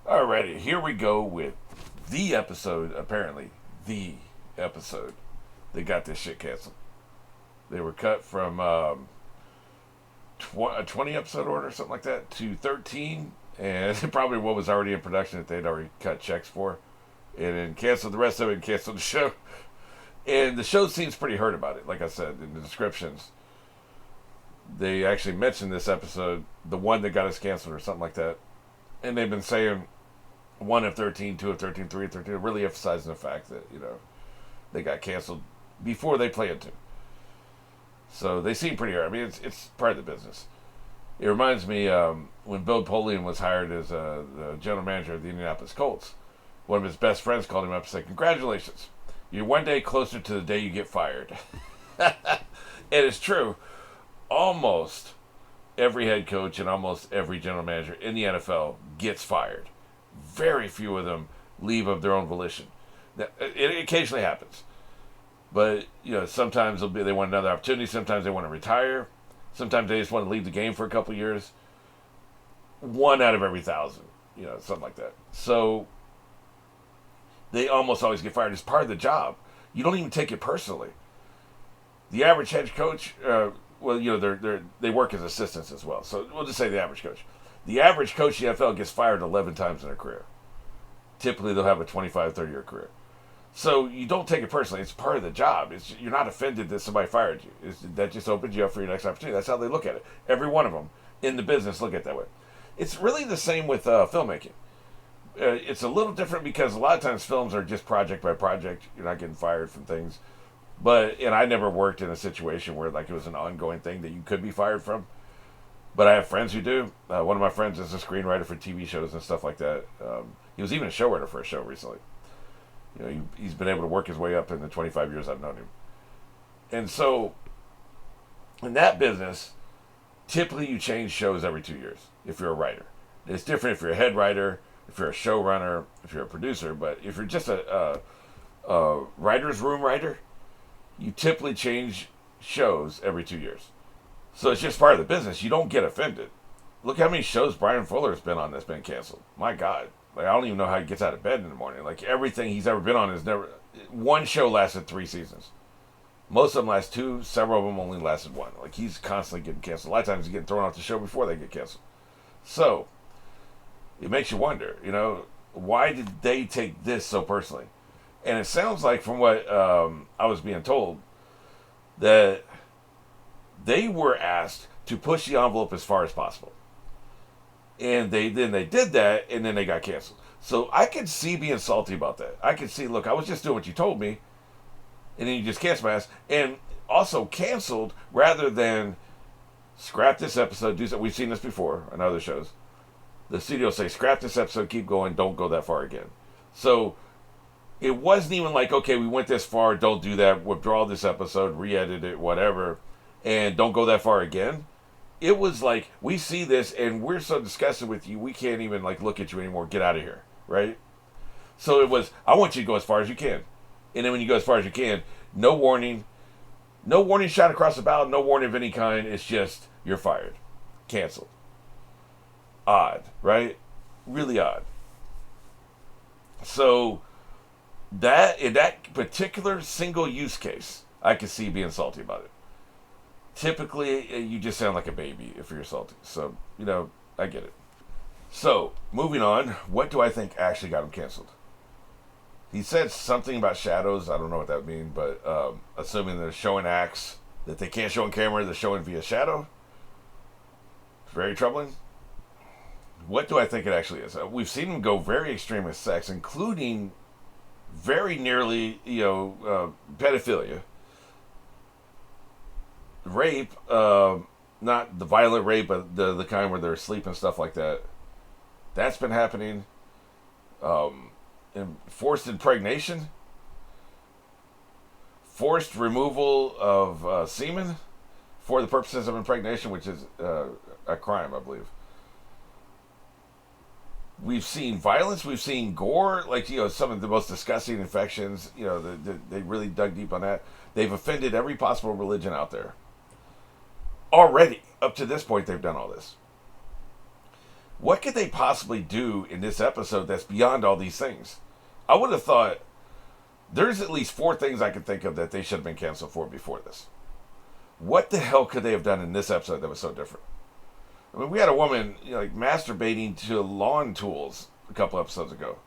Alrighty, here we go with the episode, apparently, the episode that got this shit canceled. They were cut from a 20 episode order, something like that, to 13, and probably what was already in production that they'd already cut checks for, and then canceled the rest of it and canceled the show. And the show seems pretty hurt about it, like I said in the descriptions. They actually mentioned this episode, the one that got us canceled or something like that. And they've been saying 1 of 13, 2 of 13, 3 of 13, really emphasizing the fact that, they got canceled before they play into. So they seem pretty hurt. I mean, it's part of the business. It reminds me when Bill Polian was hired as the general manager of the Indianapolis Colts. One of his best friends called him up and said, "Congratulations. You're one day closer to the day you get fired." And it's true. Almost every head coach and almost every general manager in the NFL gets fired. Very few of them leave of their own volition. It occasionally happens. But, sometimes they want another opportunity. Sometimes they want to retire. Sometimes they just want to leave the game for a couple of years. 1 out of every 1,000, something like that. So they almost always get fired. It's part of the job. You don't even take it personally. The average head coach, they work as assistants as well. So we'll just say the average coach. The average coach in the NFL gets fired 11 times in their career. Typically, they'll have a 25, 30-year career. So you don't take it personally. It's part of the job. You're not offended that somebody fired you. That just opens you up for your next opportunity. That's how they look at it. Every one of them in the business look at it that way. It's really the same with filmmaking. It's a little different because a lot of times films are just project by project. You're not getting fired from things. And I never worked in a situation where it was an ongoing thing that you could be fired from. But I have friends who do. One of my friends is a screenwriter for TV shows and stuff like that. He was even a showrunner for a show recently. He's been able to work his way up in the 25 years I've known him. And so, in that business, typically you change shows every 2 years if you're a writer. It's different if you're a head writer, if you're a showrunner, if you're a producer. But if you're just a writer's room writer, you typically change shows every 2 years. So it's just part of the business. You don't get offended. Look how many shows Brian Fuller has been on that's been canceled. My God. I don't even know how he gets out of bed in the morning. Everything he's ever been on is never... One show lasted 3 seasons. Most of them last 2. Several of them only lasted 1. He's constantly getting canceled. A lot of times he's getting thrown off the show before they get canceled. So, it makes you wonder, why did they take this so personally? And it sounds like, from what I was being told, that they were asked to push the envelope as far as possible. And they did that, and then they got canceled. So I could see being salty about that. I could see, look, I was just doing what you told me, and then you just canceled my ass. And also canceled rather than scrap this episode, do something. We've seen this before on other shows. The studio say, scrap this episode, keep going, don't go that far again. So it wasn't even like, okay, we went this far, don't do that, withdraw this episode, re-edit it, whatever, and don't go that far again. It was like, we see this and we're so disgusted with you, we can't even look at you anymore. Get out of here, right? So it was, I want you to go as far as you can. And then when you go as far as you can, no warning shot across the bow, no warning of any kind. It's just, you're fired. Canceled. Odd, right? Really odd. So, in that particular single use case, I could see being salty about it. Typically, you just sound like a baby if you're salty. So, I get it. So, moving on, what do I think actually got him canceled? He said something about shadows. I don't know what that would mean, but assuming they're showing acts that they can't show on camera, they're showing via shadow. It's very troubling. What do I think it actually is? We've seen him go very extreme with sex, including very nearly, pedophilia. Rape, not the violent rape, but the kind where they're asleep and stuff like that. That's been happening. And forced impregnation, forced removal of semen for the purposes of impregnation, which is a crime, I believe. We've seen violence, we've seen gore, some of the most disgusting infections. They really dug deep on that. They've offended every possible religion out there. Already, up to this point, they've done all this. What could they possibly do in this episode that's beyond all these things? I would have thought there's at least 4 things I could think of that they should have been canceled for before this. What the hell could they have done in this episode that was so different? I mean, we had a woman masturbating to lawn tools a couple episodes ago.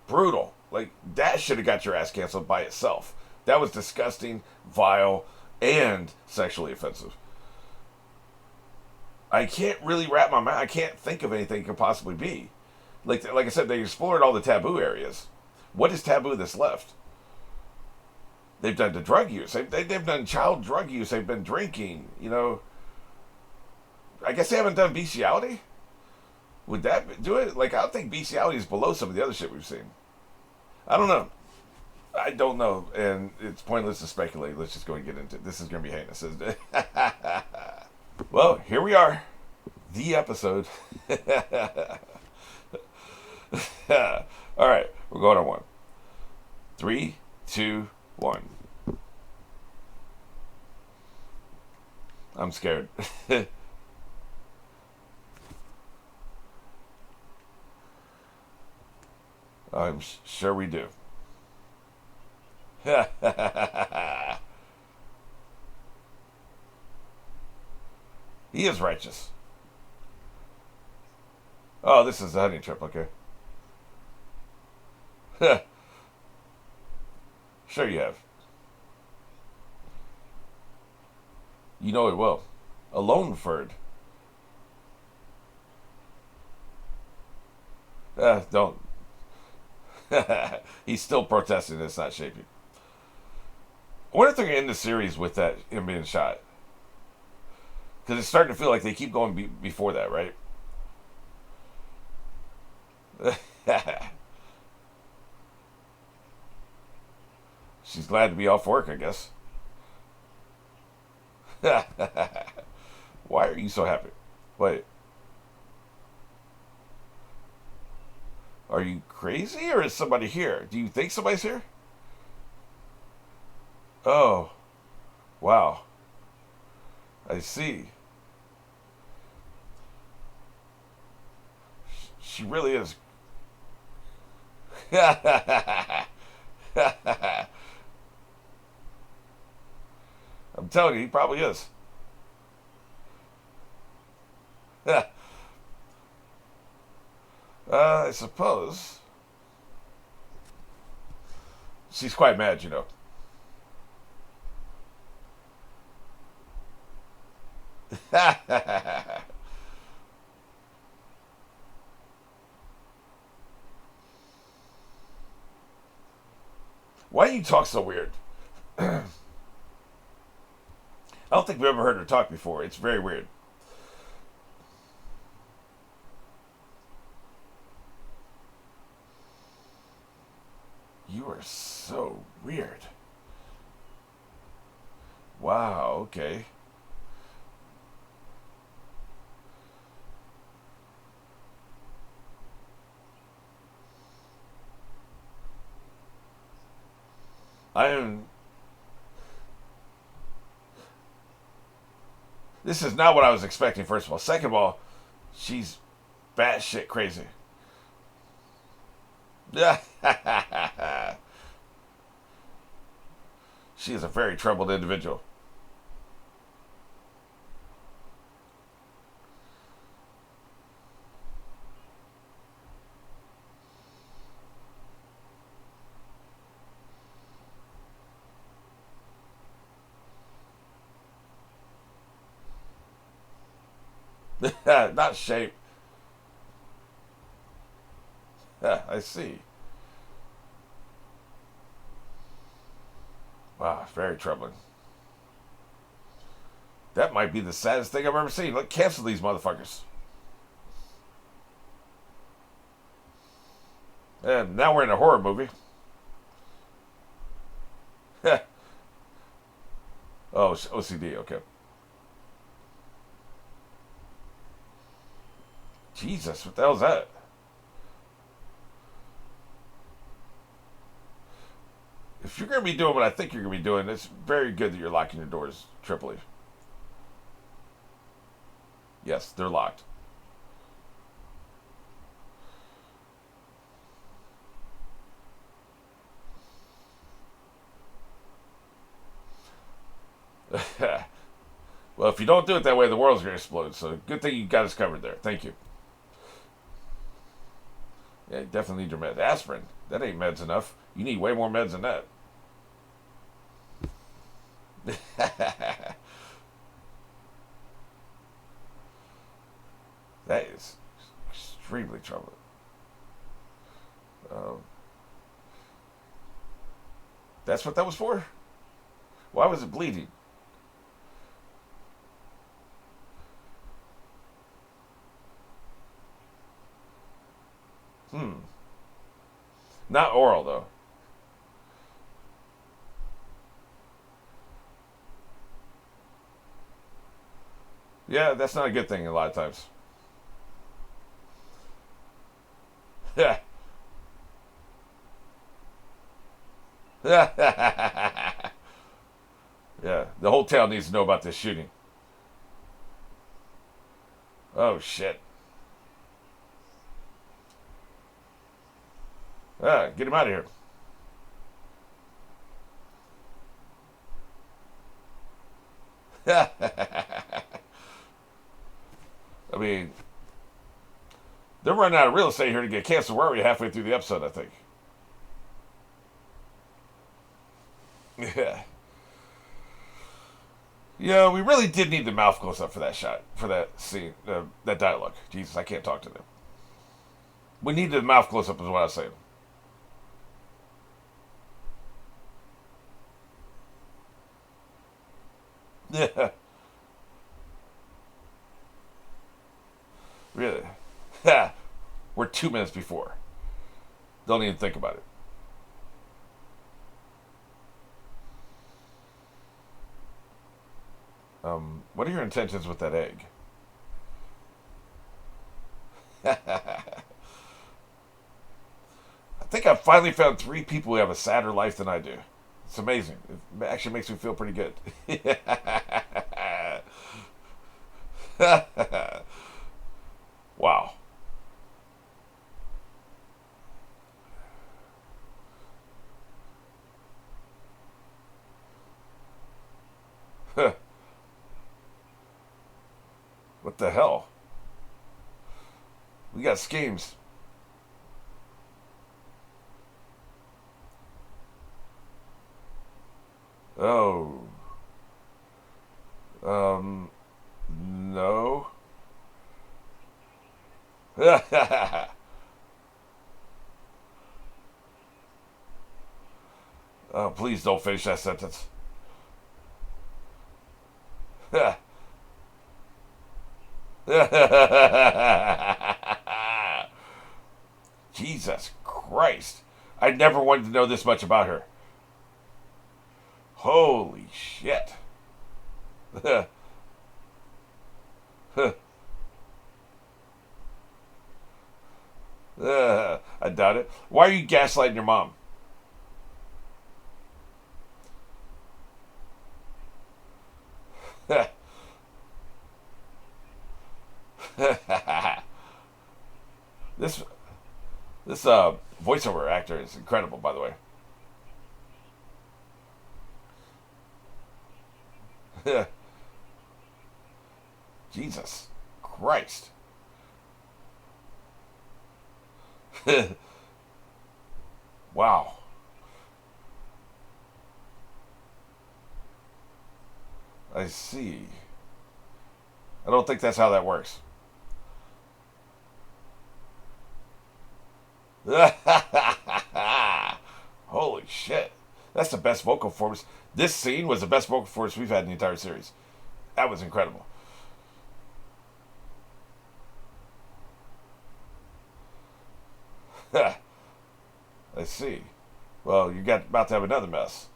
Brutal. Like, that should have got your ass canceled by itself. That was disgusting, vile, and sexually offensive. I can't really wrap my mind. I can't think of anything it could possibly be. Like I said, they explored all the taboo areas. What is taboo that's left? They've done the drug use. They've done child drug use. They've been drinking. I guess they haven't done bestiality. Would that do it? Like, I don't think bestiality is below some of the other shit we've seen. I don't know. I don't know, and it's pointless to speculate. Let's just go and get into it. This is going to be heinous, isn't it? Well, here we are. The episode. All right, we're going on 1. 3, 2, 1. I'm scared. I'm sure we do. He is righteous. Oh, this is the hunting trip, okay. Sure you have. You know it will. Alone Ferd. Don't. He's still protesting it's not shaping. I wonder if they're going to end the series with that him being shot. Because it's starting to feel like they keep going before that, right? She's glad to be off work, I guess. Why are you so happy? Wait. Are you crazy or is somebody here? Do you think somebody's here? Oh. Wow. I see. She really is. I'm telling you, he probably is. I suppose. She's quite mad, you know. Why do you talk so weird? I don't think we've ever heard her talk before. It's very weird. You are so weird. Wow, okay. This is not what I was expecting, first of all. Second of all, she's batshit crazy. She is a very troubled individual. Not shape. I see. Wow, it's very troubling. That might be the saddest thing I've ever seen. Let's cancel these motherfuckers. And now we're in a horror movie. Oh, OCD, okay. Jesus, what the hell's that? If you're going to be doing what I think you're going to be doing, it's very good that you're locking your doors, Tripoli. Yes, they're locked. Well, if you don't do it that way, the world's going to explode. So good thing you got us covered there. Thank you. Yeah, you definitely need your meds. Aspirin. That ain't meds enough. You need way more meds than that. That is extremely troubling. Um, that's what that was for? Why was it bleeding? Hmm. Not oral, though. Yeah, that's not a good thing a lot of times. Yeah. Yeah, the whole town needs to know about this shooting. Oh, shit. Get him out of here. I mean, they're running out of real estate here to get canceled. Where are we halfway through the episode, I think? Yeah. Yeah, we really did need the mouth close up for that shot, for that scene, that dialogue. Jesus, I can't talk to them. We needed the mouth close up, is what I was saying. Yeah, really. We're 2 minutes before. Don't even think about it. What are your intentions with that egg? I think I've finally found 3 people who have a sadder life than I do. It's amazing. It actually makes me feel pretty good. Wow. What the hell? We got schemes. Oh. No. Oh, please don't finish that sentence. Jesus Christ. I never wanted to know this much about her. Holy shit. I doubt it. Why are you gaslighting your mom? this this voiceover actor is incredible, by the way. Jesus Christ. Wow. I see. I don't think that's how that works. Holy shit. That's the best vocal performance. This scene was the best vocal performance we've had in the entire series. That was incredible. I see. Well, you got about to have another mess.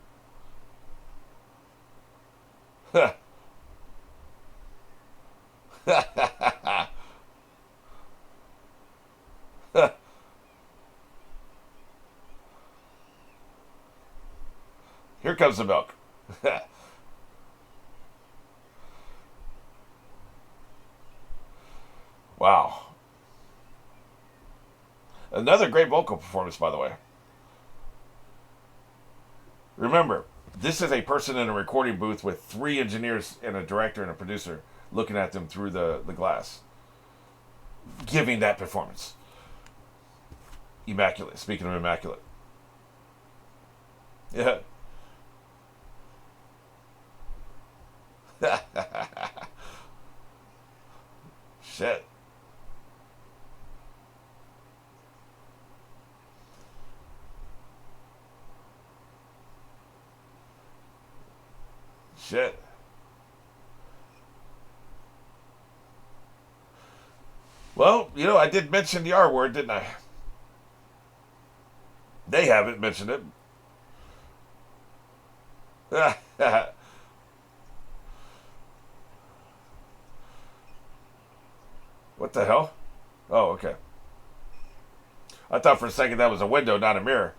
Here comes the milk. Wow. Another great vocal performance, by the way. Remember, This is a person in a recording booth with 3 engineers and a director and a producer looking at them through the glass, giving that performance. Immaculate. Speaking of immaculate. Yeah. Shit. Shit. Well, I did mention the R word, didn't I? They haven't mentioned it. What the hell? Oh, okay. I thought for a second that was a window, not a mirror.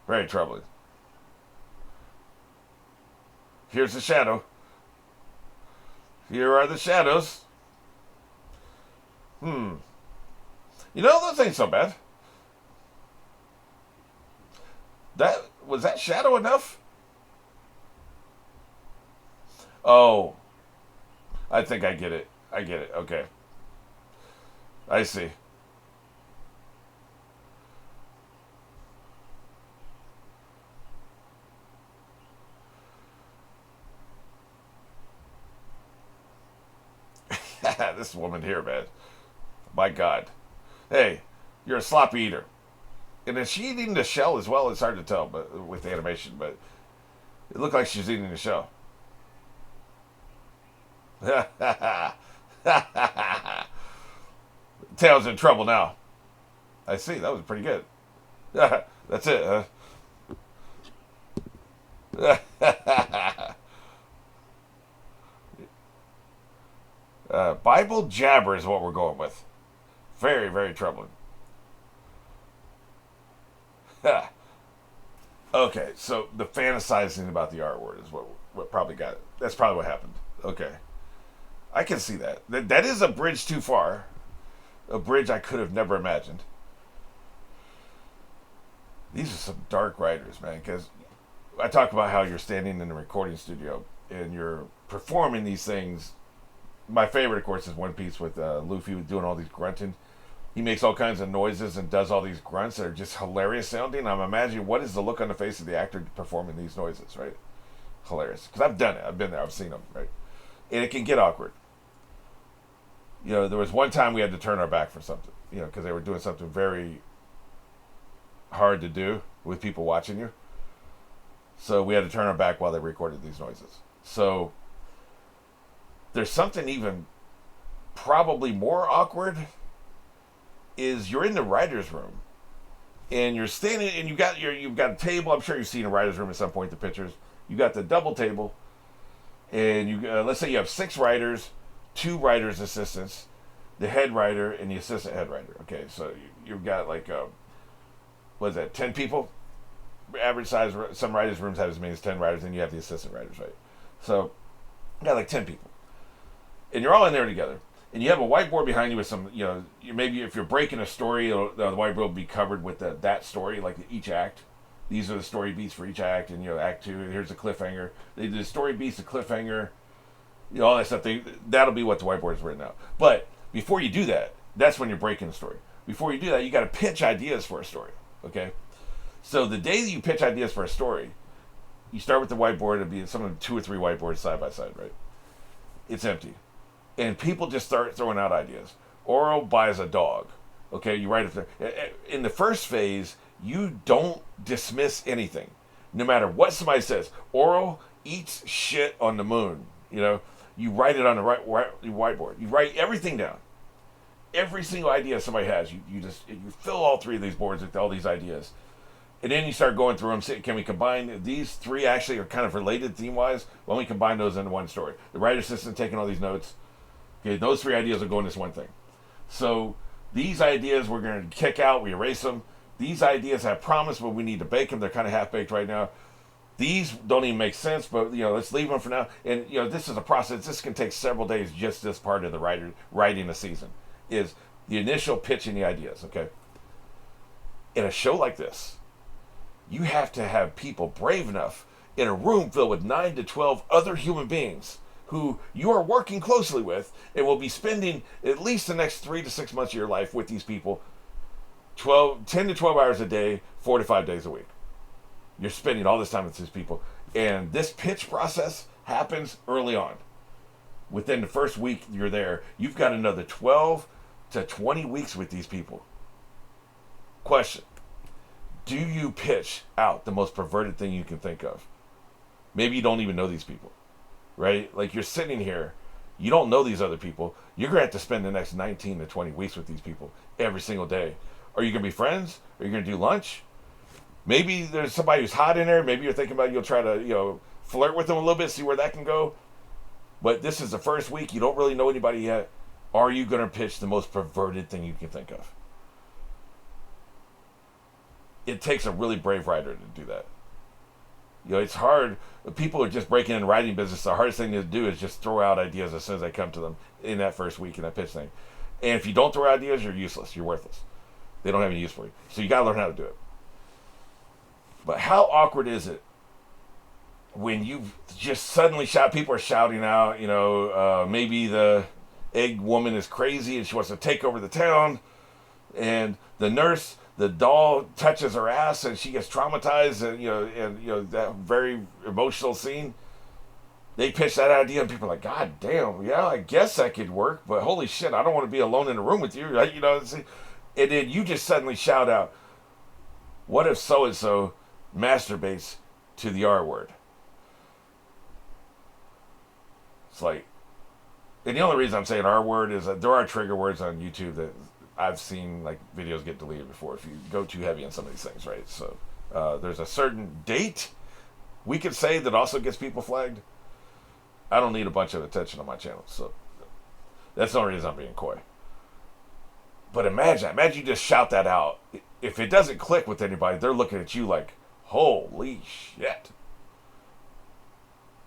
Very troubling. Here's the shadow. Here are the shadows. Those ain't so bad. Was that shadow enough? Oh, I think I get it. I get it. Okay. I see. This woman here, man. My God. Hey, you're a sloppy eater. And is she eating the shell as well? It's hard to tell, but with the animation, but it looked like she's eating the shell. Tail's in trouble now. I see. That was pretty good. That's it, huh? Bible jabber is what we're going with. Very, very troubling. Okay, so the fantasizing about the R word is what probably got it. That's probably what happened. Okay. I can see that. That is a bridge too far. A bridge I could have never imagined. These are some dark writers, man, because I talk about how you're standing in a recording studio and you're performing these things. My favorite, of course, is One Piece with Luffy doing all these grunting. He makes all kinds of noises and does all these grunts that are just hilarious sounding. I'm imagining what is the look on the face of the actor performing these noises, right? Hilarious. Because I've done it. I've been there. I've seen them, right? And it can get awkward. There was one time we had to turn our back for something, because they were doing something very hard to do with people watching you. So we had to turn our back while they recorded these noises. So there's something even probably more awkward is you're in the writer's room and you're standing and you've got a table. I'm sure you've seen a writer's room at some point, the pictures. You got the double table and you let's say you have 6 writers, 2 writers assistants, the head writer and the assistant head writer. Okay, so you've got like what is that, 10 people? Average size. Some writers' rooms have as many as 10 writers, and you have the assistant writers, right? So you got like 10 people, and you're all in there together. And you have a whiteboard behind you with some, maybe if you're breaking a story, the whiteboard will be covered with that story, like each act. These are the story beats for each act, and act 2. And here's the cliffhanger. The story beats, the cliffhanger, all that stuff. That'll be what the whiteboard is written out. But before you do that, that's when you're breaking the story. Before you do that, you got to pitch ideas for a story. Okay, so the day that you pitch ideas for a story, you start with the whiteboard. It'll be some of 2 or 3 whiteboards side by side, right? It's empty. And people just start throwing out ideas. Orel buys a dog. Okay, you write it there. In the first phase, you don't dismiss anything. No matter what somebody says. Orel eats shit on the moon. You write it on the whiteboard. You write everything down. Every single idea somebody has, you fill all 3 of these boards with all these ideas. And then you start going through them. Say, can we combine these 3? Actually are kind of related theme-wise. Why don't we combine those into one story? The writer assistant taking all these notes. Okay, those 3 ideas will go in this one thing. So these ideas we're going to kick out. We erase them. These ideas have promise, but we need to bake them. They're kind of half-baked right now. These don't even make sense, but let's leave them for now. And this is a process. This can take several days. Just this part of the writing a season is the initial pitching the ideas. Okay. In a show like this, you have to have people brave enough in a room filled with 9 to 12 other human beings who you are working closely with and will be spending at least the next 3 to 6 months of your life with these people 10 to 12 hours a day, 4 to 5 days a week. You're spending all this time with these people. And this pitch process happens early on. Within the first week you're there, you've got another 12 to 20 weeks with these people. Question. Do you pitch out the most perverted thing you can think of? Maybe you don't even know these people, right? Like, you're sitting here, you don't know these other people. You're going to have to spend the next 19 to 20 weeks with these people every single day. Are you going to be friends? Are you going to do lunch? Maybe there's somebody who's hot in there. Maybe you're thinking about you'll try to, flirt with them a little bit, see where that can go. But this is the first week. You don't really know anybody yet. Are you going to pitch the most perverted thing you can think of? It takes a really brave writer to do that. It's hard. People are just breaking in the writing business. The hardest thing to do is just throw out ideas as soon as they come to them in that first week in that pitch thing. And if you don't throw ideas, you're useless. You're worthless. They don't have any use for you. So you got to learn how to do it. But how awkward is it when you just suddenly shout? People are shouting out, maybe the egg woman is crazy and she wants to take over the town. And the doll touches her ass and she gets traumatized, and that very emotional scene. They pitch that idea and people are like, God damn, yeah, I guess that could work, but holy shit, I don't want to be alone in a room with you, right? And then you just suddenly shout out, what if so-and-so masturbates to the R word? It's like, and the only reason I'm saying R word is that there are trigger words on YouTube that I've seen, like, videos get deleted before if you go too heavy on some of these things, right? So there's a certain date we could say that also gets people flagged. I don't need a bunch of attention on my channel, so that's the only reason I'm being coy. But imagine you just shout that out. If it doesn't click with anybody, they're looking at you like, holy shit.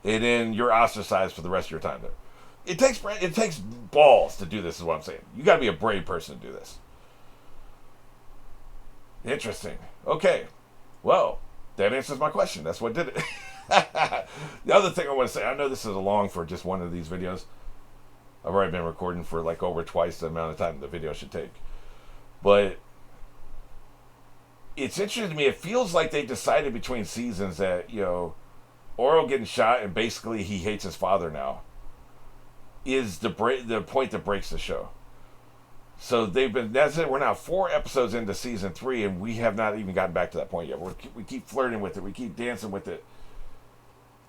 And then you're ostracized for the rest of your time there. It takes balls to do this, is what I'm saying. You got to be a brave person to do this. Interesting. Okay. Well, that answers my question. That's what did it. The other thing I want to say, I know this is long for just one of these videos. I've already been recording for like over twice the amount of time the video should take. But it's interesting to me. It feels like they decided between seasons that, Orel getting shot and basically he hates his father now is the point that breaks the show. So that's it. We're now 4 episodes into season 3 and we have not even gotten back to that point yet. We keep flirting with it. We keep dancing with it.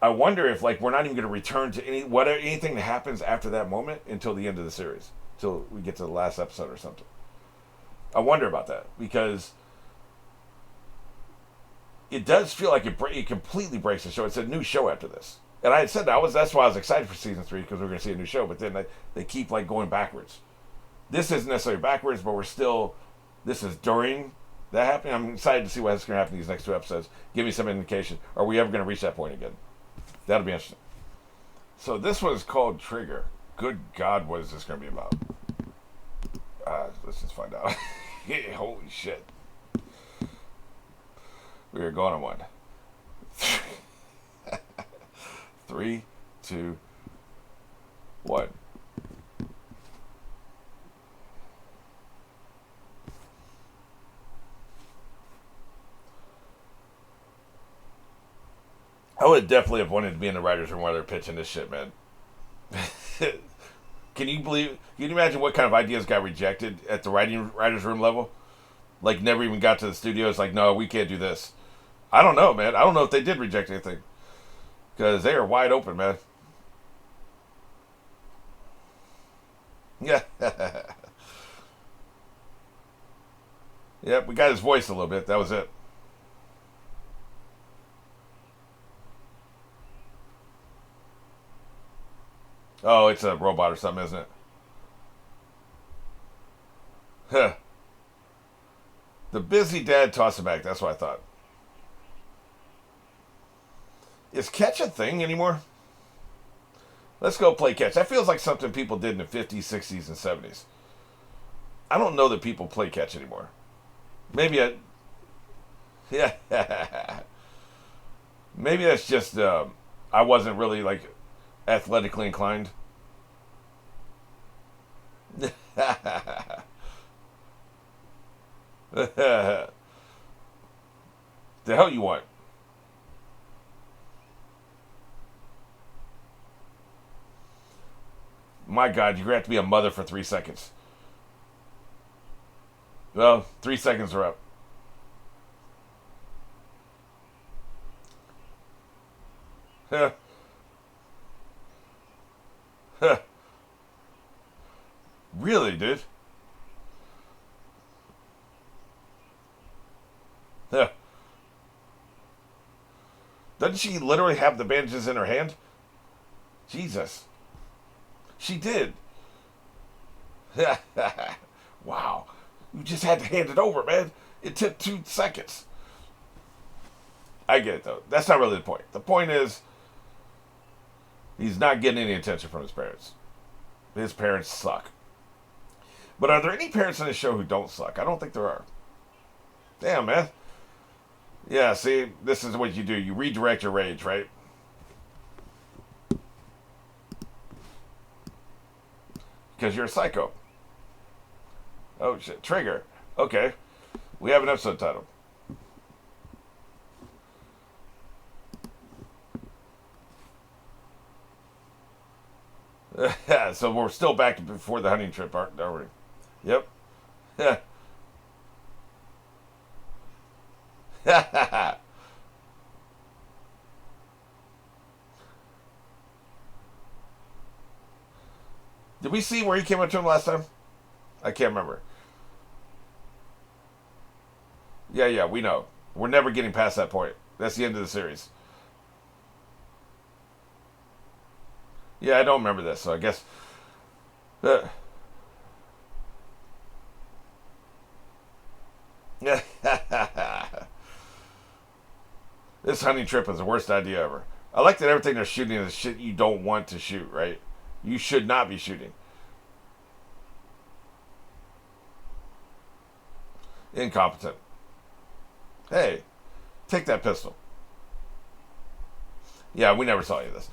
I wonder if we're not even going to return to anything that happens after that moment until the end of the series, until we get to the last episode or something. I wonder about that because it does feel like it completely breaks the show. It's a new show after this. And I had said that's why I was excited for season 3, because we're going to see a new show. But then they keep going backwards. This isn't necessarily backwards, but this is during that happening. I'm excited to see what's going to happen in these next 2 episodes. Give me some indication. Are we ever going to reach that point again? That'll be interesting. So this one is called Trigger. Good God, what is this going to be about? Let's just find out. Holy shit. We are going on one. 3, 2, 1. I would definitely have wanted to be in the writer's room while they're pitching this shit, man. Can you imagine what kind of ideas got rejected at the writer's room level? Never even got to the studio. It's like, no, we can't do this. I don't know, man. I don't know if they did reject anything. Because they are wide open, man. Yeah. Yep, we got his voice a little bit. That was it. Oh, it's a robot or something, isn't it? Huh. The busy dad tossed it back. That's what I thought. Is catch a thing anymore? Let's go play catch. That feels like something people did in the 50s, 60s, and 70s. I don't know that people play catch anymore. Maybe Yeah. Maybe that's just I wasn't really like athletically inclined. The hell you want? My God, you're gonna have to be a mother for 3 seconds. Well, 3 seconds are up. Really, dude? Doesn't she literally have the bandages in her hand? Jesus. She did. Wow. You just had to hand it over, man. It took 2 seconds. I get it, though. That's not really the point. The point is, he's not getting any attention from his parents. His parents suck. But are there any parents in this show who don't suck? I don't think there are. Damn, man. Yeah, see, this is what you do. You redirect your rage, right? Because you're a psycho. Oh, shit. Trigger. Okay. We have an episode title. So we're still back before the hunting trip, aren't we? Yep. Did we see where he came up to him last time? I can't remember. Yeah, we know. We're never getting past that point. That's the end of the series. Yeah, I don't remember this, so I guess. Uh, this hunting trip is the worst idea ever. I like that everything they're shooting is shit you don't want to shoot, right? You should not be shooting. Incompetent. Hey, take that pistol. Yeah, we never saw any of this.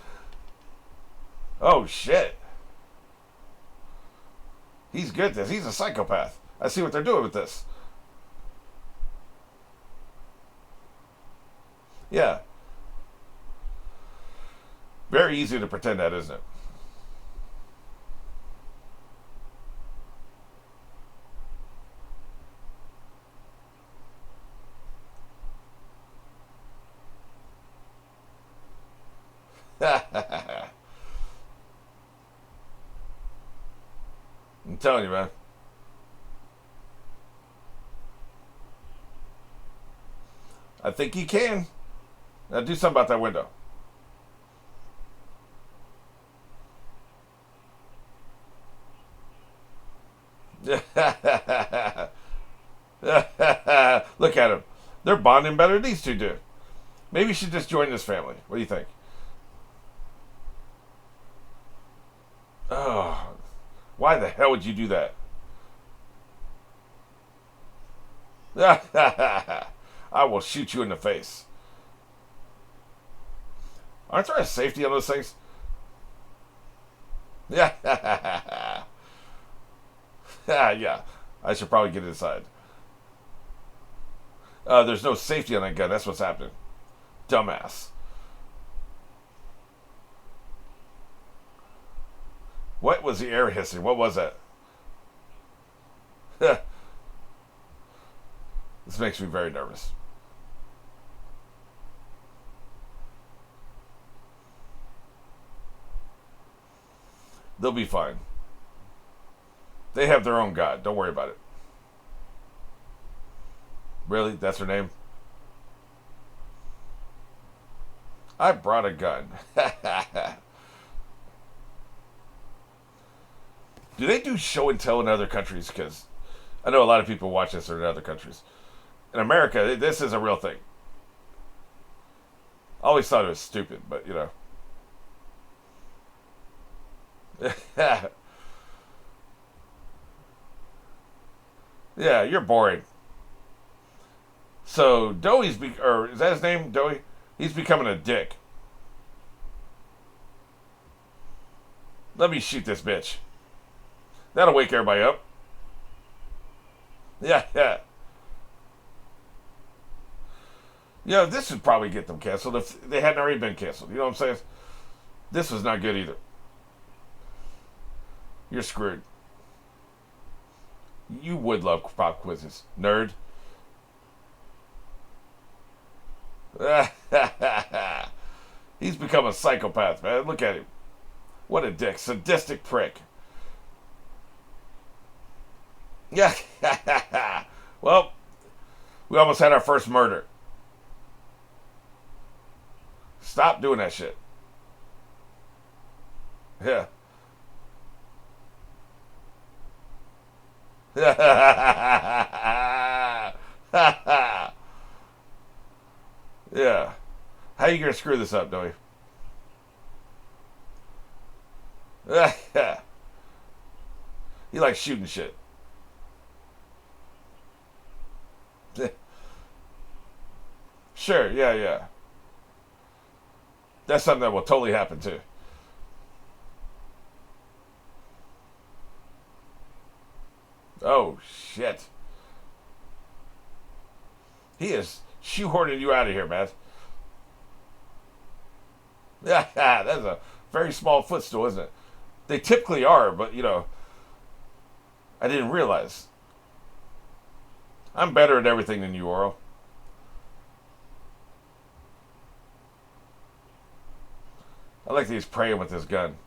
Oh, shit. He's good at this. He's a psychopath. I see what they're doing with this. Yeah. Very easy to pretend that, isn't it? I'm telling you, man. I think he can. Now do something about that window. Look at him. They're bonding better than these two do. Maybe you should just join this family. What do you think? Oh, why the hell would you do that? I will shoot you in the face. Aren't there a safety on those things? Yeah. Yeah. I should probably get inside. There's no safety on that gun. That's what's happening. Dumbass. What was the air hissing? What was that? This makes me very nervous. They'll be fine. They have their own god. Don't worry about it. Really? That's her name? I brought a gun. Do they do show and tell in other countries? Because I know a lot of people watch this in other countries. In America, this is a real thing. I always thought it was stupid, but you know. Yeah, you're boring. So Doey's or is that his name? Doey? He's becoming a dick. Let me shoot this bitch. That'll wake everybody up. Yeah, yeah. Yeah, this would probably get them canceled if they hadn't already been canceled. You know what I'm saying? This was not good either. You're screwed. You would love pop quizzes, nerd. He's become a psychopath, man. Look at him. What a dick. Sadistic prick. Yeah. Well, we almost had our first murder. Stop doing that shit. Yeah. Yeah. How you gonna screw this up, Doey? He likes shooting shit. Sure, yeah, yeah. That's something that will totally happen too. Oh, shit. He is shoehorning you out of here, man. Yeah, that's a very small footstool, isn't it? They typically are, but, you know, I didn't realize. I'm better at everything than you, Orel. I like that he's praying with his gun.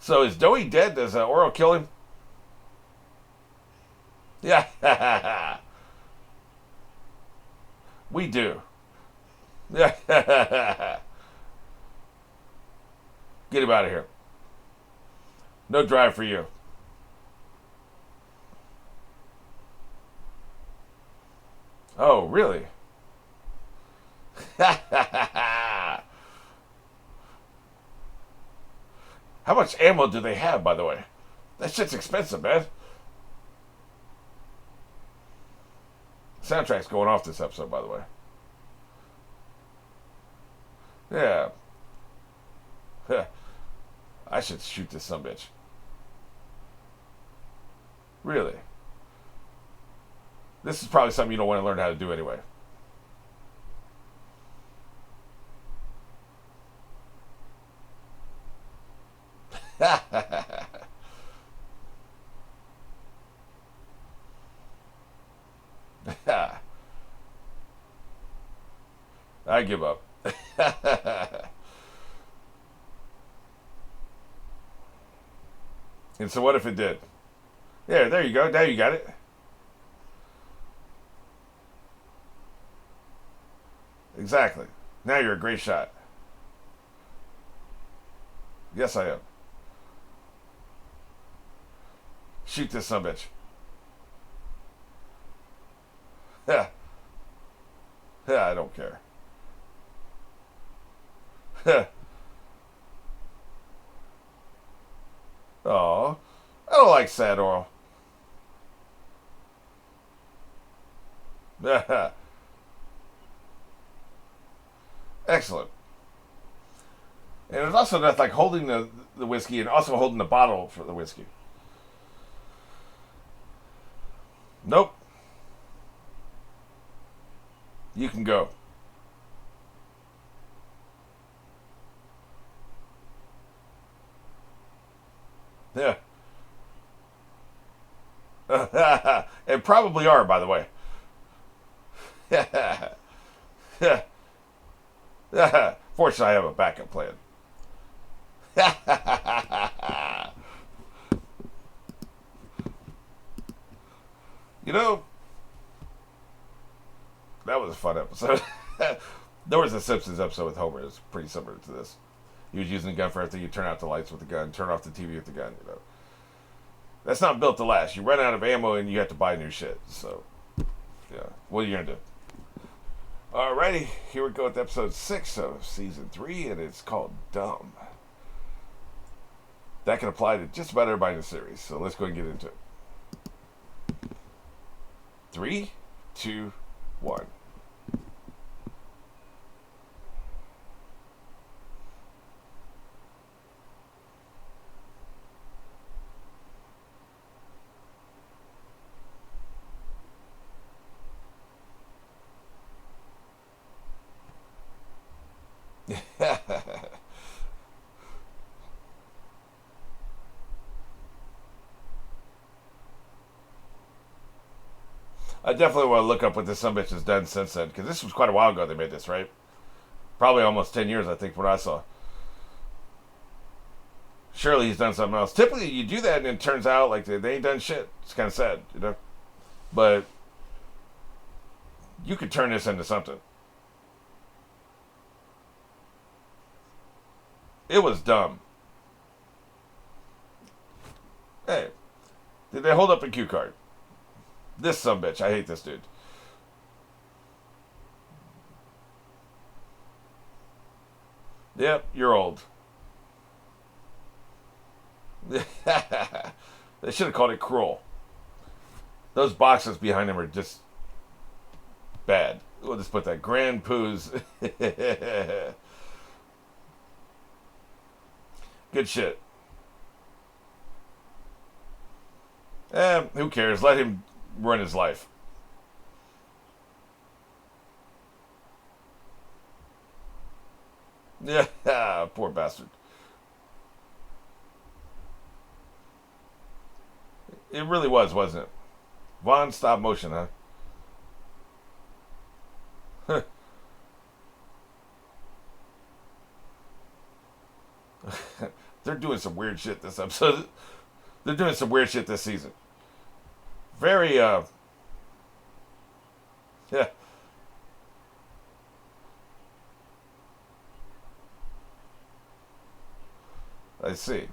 So is Doey dead? Does Orel kill him? Yeah. We do. Yeah. Get him out of here. No drive for you. Oh, really? How much ammo do they have, by the way? That shit's expensive, man. Soundtrack's going off this episode, by the way. Yeah. I should shoot this sumbitch. Really? This is probably something you don't want to learn how to do anyway. I give up. And so what if it did? Yeah, there you go. Now you got it. Exactly. Now you're a great shot. Yes, I am. Shoot this sumbitch. Yeah. Yeah, I don't care. Oh, I don't like sad Orel. Excellent. And it's also not like holding the whiskey and also holding the bottle for the whiskey. Nope. You can go. Yeah. And probably are, by the way. Fortunately, I have a backup plan. You know, that was a fun episode. There was a Simpsons episode with Homer. It's pretty similar to this. He was using the gun for everything. You turn out the lights with the gun, turn off the TV with the gun. You know, that's not built to last. You run out of ammo and you have to buy new shit. So, yeah, what are you gonna do? Alrighty, here we go with episode 6 of season 3, and it's called Dumb. That can apply to just about everybody in the series. So let's go and get into it. 3, 2, 1. I definitely want to look up what this sumbitch has done since then, because this was quite a while ago they made this, right? Probably almost 10 years, I think, what I saw. Surely he's done something else. Typically, you do that, and it turns out like they ain't done shit. It's kind of sad, you know? But you could turn this into something. It was dumb. Hey, did they hold up a cue card? This sumbitch. I hate this dude. Yep, you're old. They should have called it cruel. Those boxes behind him are just bad. We'll just put that Grand Poos. Good shit. Who cares? Let him run his life. Yeah, poor bastard. It really was, wasn't it? Vaughn stop motion, huh? They're doing some weird shit this episode. They're doing some weird shit this season. Very, yeah. I see.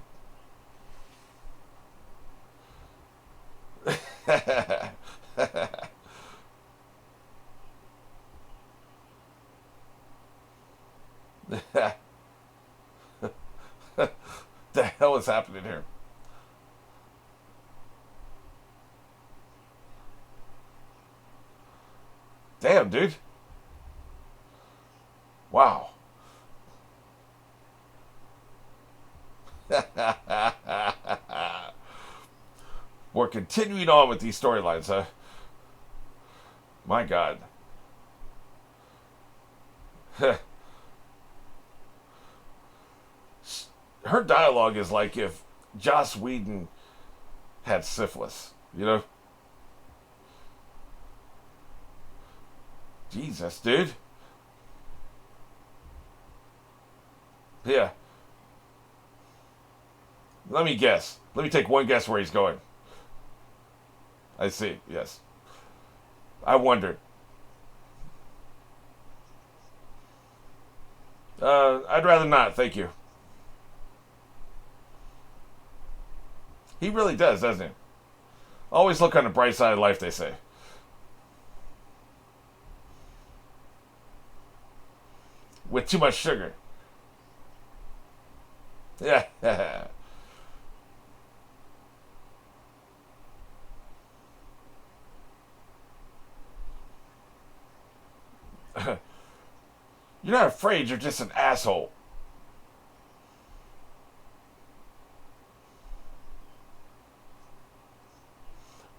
The hell is happening here? Damn, dude. Wow. We're continuing on with these storylines, huh? My God. Her dialogue is like if Joss Whedon had syphilis, you know? Jesus, dude. Yeah. Let me guess. Let me take one guess where he's going. I see, yes. I wondered. I'd rather not, thank you. He really does, doesn't he? Always look on the bright side of life, they say. With too much sugar. Yeah. You're not afraid, you're just an asshole.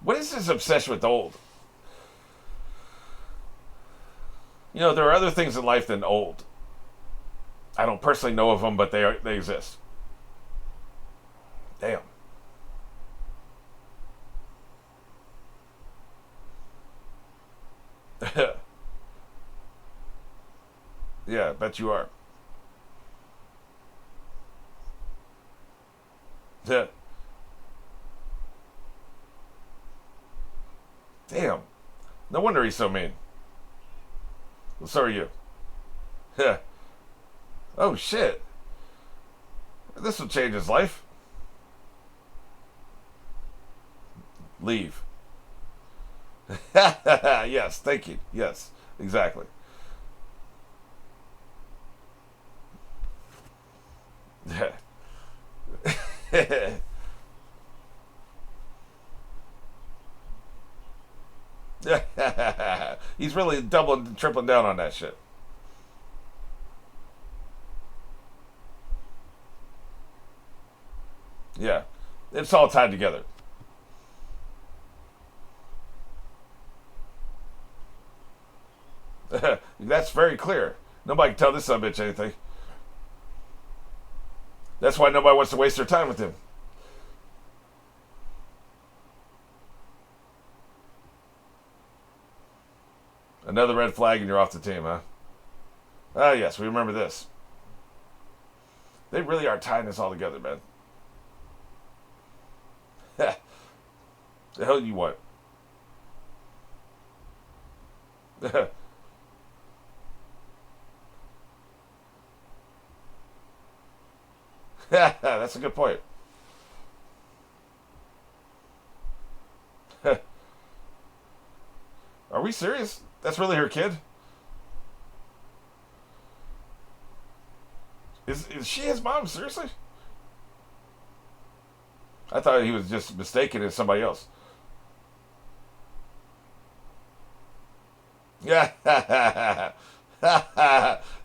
What is this obsession with old? You know, there are other things in life than old. I don't personally know of them, but they exist. Damn. Yeah, I bet you are. Yeah. Damn. No wonder he's so mean. Well, so are you. Yeah. Oh, shit. This will change his life. Leave. Yes, thank you. Yes, exactly. Yeah. He's really doubling, tripling down on that shit. Yeah, it's all tied together. That's very clear. Nobody can tell this son of a bitch anything. That's why nobody wants to waste their time with him. Another red flag and you're off the team, huh? Ah, yes, we remember this. They really are tying this all together, man. The hell you want? That's a good point. Are we serious? That's really her kid? Is she his mom? Seriously? I thought he was just mistaken as somebody else. Yeah.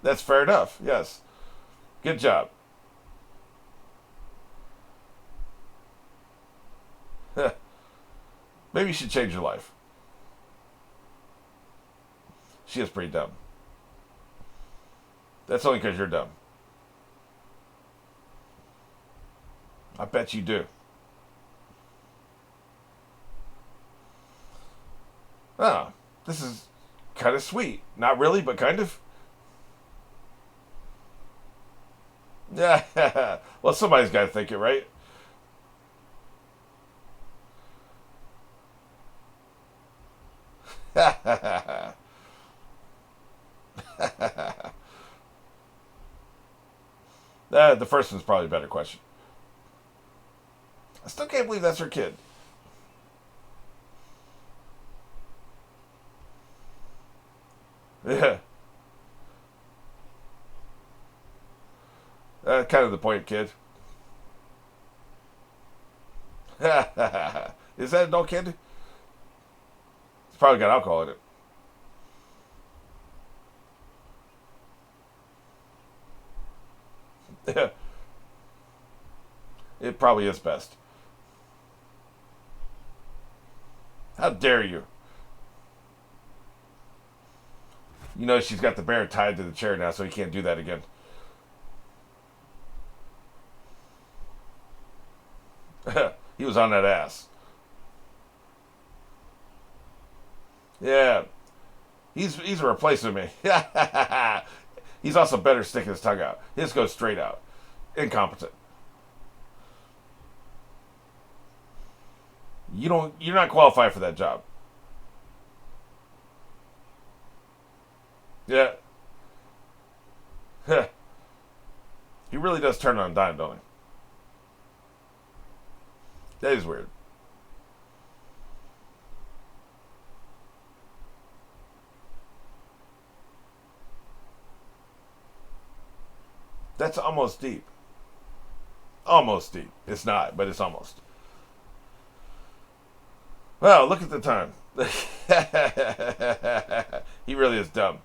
That's fair enough. Yes. Good job. Maybe you should change your life. She is pretty dumb. That's only because you're dumb. I bet you do. Oh, this is kind of sweet. Not really, but kind of. Yeah. Well, somebody's got to think it, right? The first one's probably a better question. I still can't believe that's her kid. Yeah. Kind of the point, kid. Is that adult candy? It's probably got alcohol in it. Yeah. It probably is best. How dare you? You know she's got the bear tied to the chair now, so he can't do that again. He was on that ass. Yeah. He's a replacement me. He's also better sticking his tongue out. His goes straight out. Incompetent. You're not qualified for that job. Yeah. He really does turn on a dime, don't he? That is weird. That's almost deep. Almost deep. It's not, but it's almost. Well, look at the time. He really is dumb.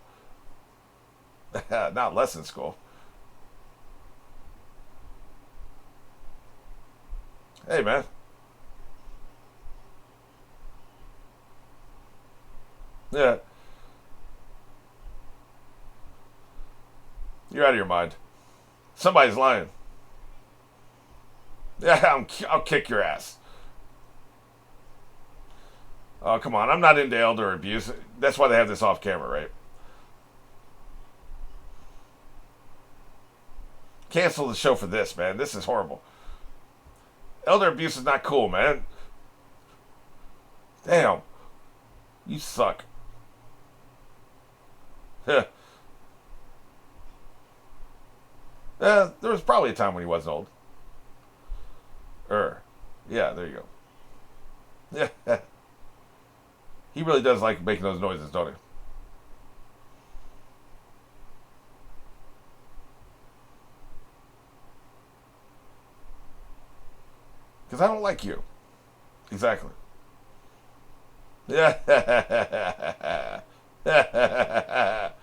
Not less in school. Hey, man. Yeah. You're out of your mind. Somebody's lying. Yeah, I'll kick your ass. Oh, come on. I'm not into elder abuse. That's why they have this off camera, right? Cancel the show for this, man. This is horrible. Elder abuse is not cool, man. Damn. You suck. Yeah. There was probably a time when he wasn't old. Yeah, there you go. Yeah. He really does like making those noises, don't he? Because I don't like you. Exactly. Yeah. That's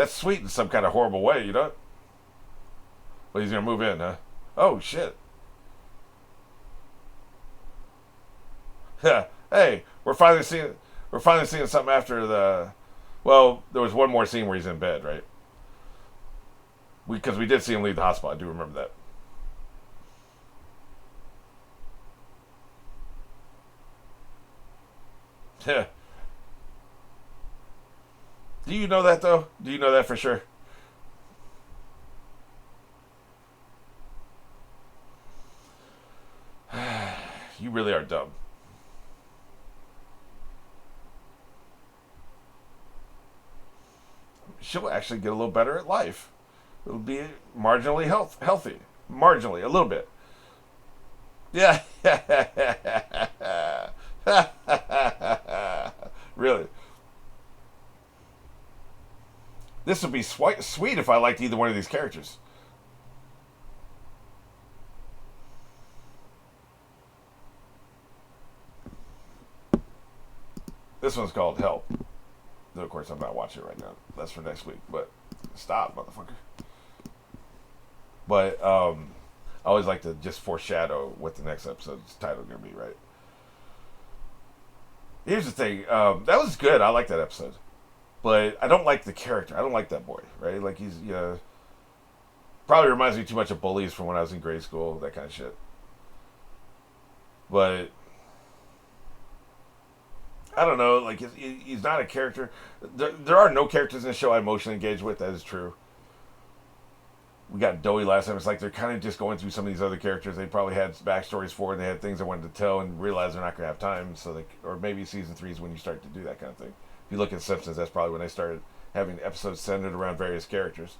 sweet in some kind of horrible way, you know? Well, he's gonna move in, huh? Oh shit. Hey, we're finally seeing something after the. Well, there was one more scene where he's in bed, right? Because we did see him leave the hospital. I do remember that. Do you know that though? Do you know that for sure? You really are dumb. She'll actually get a little better at life. It'll be marginally healthy. Marginally, a little bit. Yeah. Really. This would be sweet if I liked either one of these characters. This one's called Help. Though, of course, I'm not watching it right now. That's for next week. But stop, motherfucker. But I always like to just foreshadow what the next episode's title is going to be, right? Here's the thing. That was good. I like that episode. But I don't like the character. I don't like that boy, right? Like, he's, you know, probably reminds me too much of bullies from when I was in grade school, that kind of shit. But I don't know. Like, he's not a character. There are no characters in the show I emotionally engage with. That is true. We got Doey last time. It's like they're kind of just going through some of these other characters they probably had backstories for, and they had things they wanted to tell, and realized they're not going to have time. So they, or maybe season 3 is when you start to do that kind of thing. If you look at Simpsons, that's probably when they started having episodes centered around various characters.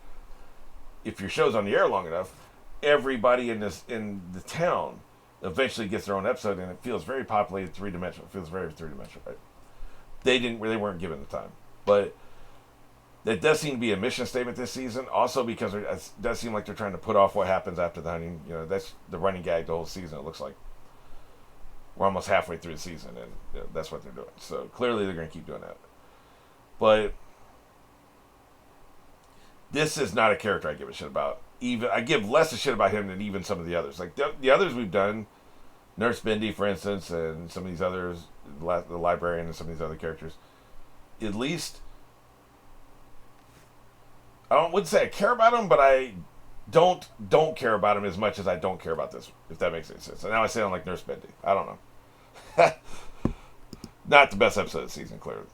If your show's on the air long enough, everybody in the town eventually gets their own episode, and it feels very populated, 3-dimensional. It feels very 3-dimensional, right? They weren't given the time, but that does seem to be a mission statement this season. Also, because it does seem like they're trying to put off what happens after the hunting. You know, that's the running gag the whole season. It looks like we're almost halfway through the season, and you know, that's what they're doing. So clearly, they're going to keep doing that. But this is not a character I give a shit about. Even I give less a shit about him than even some of the others. Like the others we've done, Nurse Bindi, for instance, and some of these others, the librarian, and some of these other characters. At least wouldn't say I care about him, but I don't care about him as much as I don't care about this. If that makes any sense. And now I sound like Nurse Bindi. I don't know. Not the best episode of the season, clearly.